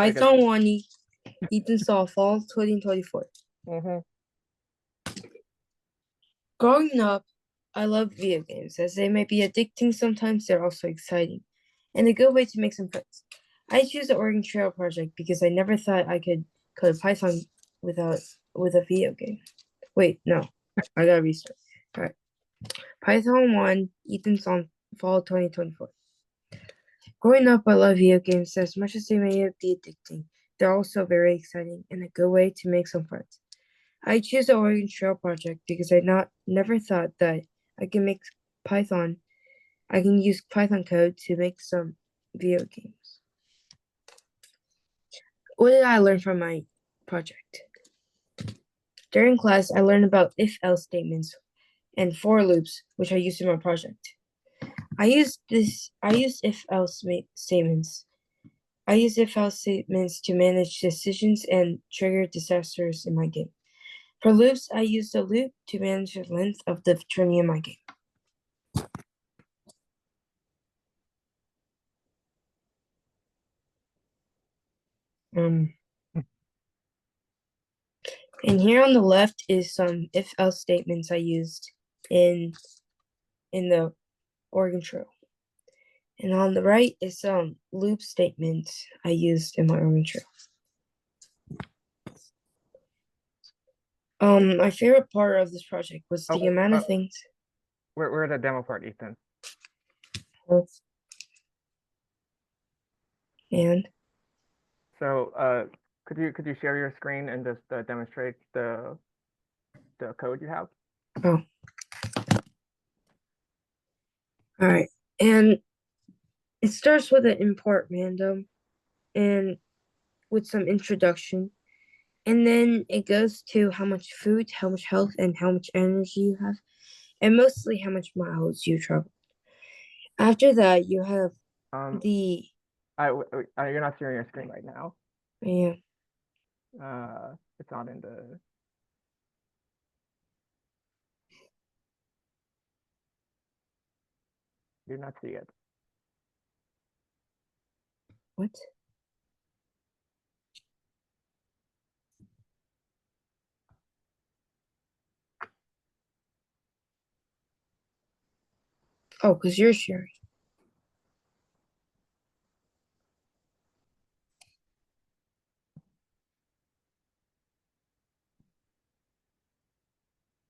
Python 1, Ethan saw fall 2024. Growing up, I love video games, as they may be addicting sometimes, they're also exciting, and a good way to make some friends. I choose the Oregon Trail project because I never thought I could code Python with a video game. Wait, no, I gotta restart. All right, Python 1, Ethan saw fall 2024. Growing up, I love video games as much as they may be addicting. They're also very exciting and a good way to make some friends. I choose the Oregon Trail project because I never thought that I can make Python. I can use Python code to make some video games. What did I learn from my project? During class, I learned about if-else statements and for loops, which I used in my project. I used if-else statements. I use if-else statements to manage decisions and trigger disasters in my game. For loops, I use the loop to manage the length of the journey in my game. And here on the left is some if-else statements I used in the Oregon Trail. And on the right is some loop statements I used in my Oregon Trail. My favorite part of this project was the amount of things. We're at the demo part, Ethan. And so, could you share your screen and just demonstrate the code you have? Oh, all right. And it starts with an import random, and with some introduction. And then it goes to how much food, how much health, and how much energy you have, and mostly how much miles you travel. After that, you have you're not sharing your screen right now. Yeah. It's not in the. Do not see it. What? Oh, because you're sharing.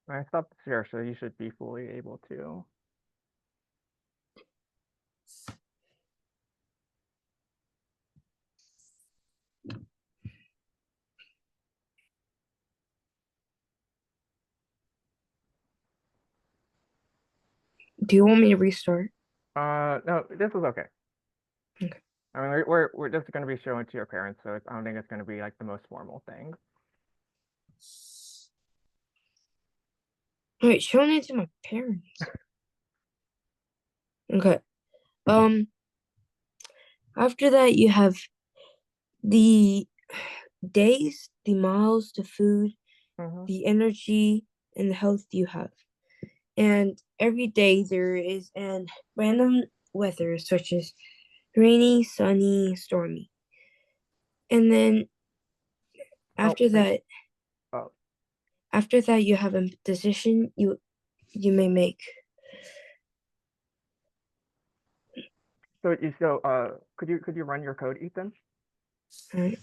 I stopped the share, so you should be fully able to. Do you want me to restart? No, this is okay. Okay. I mean, we're just going to be showing to your parents, so I don't think it's going to be like the most formal thing. Wait, showing it to my parents. Okay. After that, you have the days, the miles, the food, the energy, and the health you have. And every day there is an random weather, such as rainy, sunny, stormy. And then after that, you have a decision you may make. So could you run your code, Ethan? All right.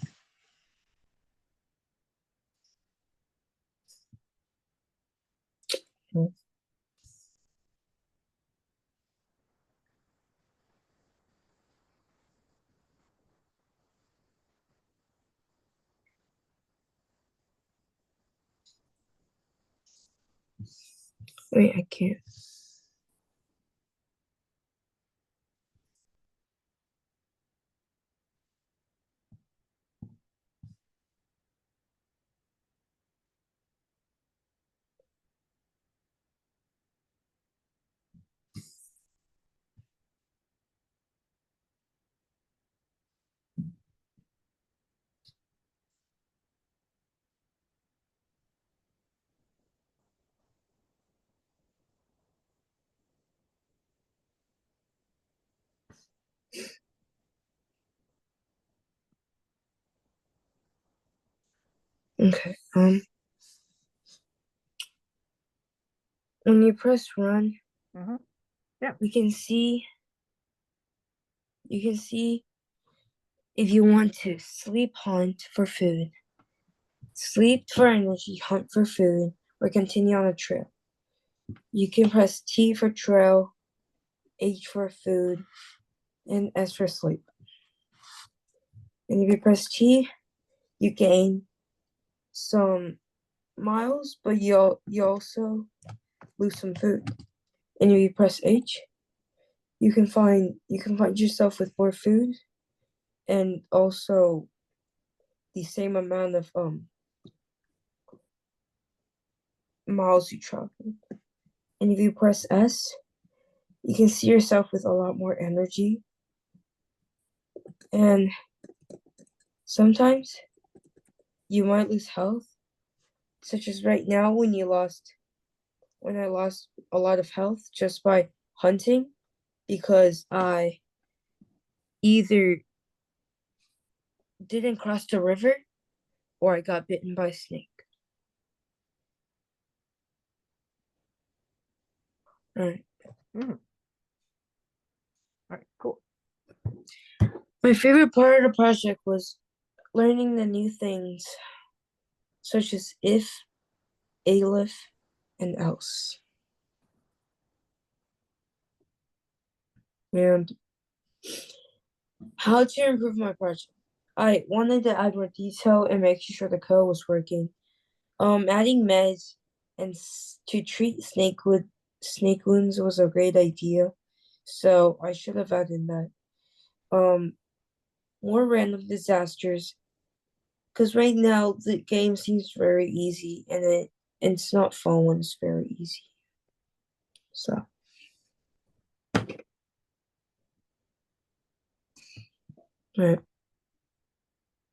Wait, I can't. Okay. When you press run, Mm-hmm. Yeah. you can see if you want to sleep, hunt for food, sleep for energy, hunt for food, or continue on a trail. You can press T for trail, H for food, and S for sleep. And if you press T, you gain some miles, but you also lose some food. And if you press H, you can find yourself with more food and also the same amount of miles you travel. And if you press S, you can see yourself with a lot more energy. And sometimes you might lose health, such as right now when I lost a lot of health just by hunting because I either didn't cross the river or I got bitten by a snake. All right. Mm-hmm. All right. Cool. My favorite part of the project was learning the new things, such as if, alif, and else. And how to improve my project. I wanted to add more detail and make sure the code was working. Adding meds and to treat snake wounds was a great idea, so I should have added that. Um, More random disasters, because right now the game seems very easy, and it's not fun when it's very easy. So, right.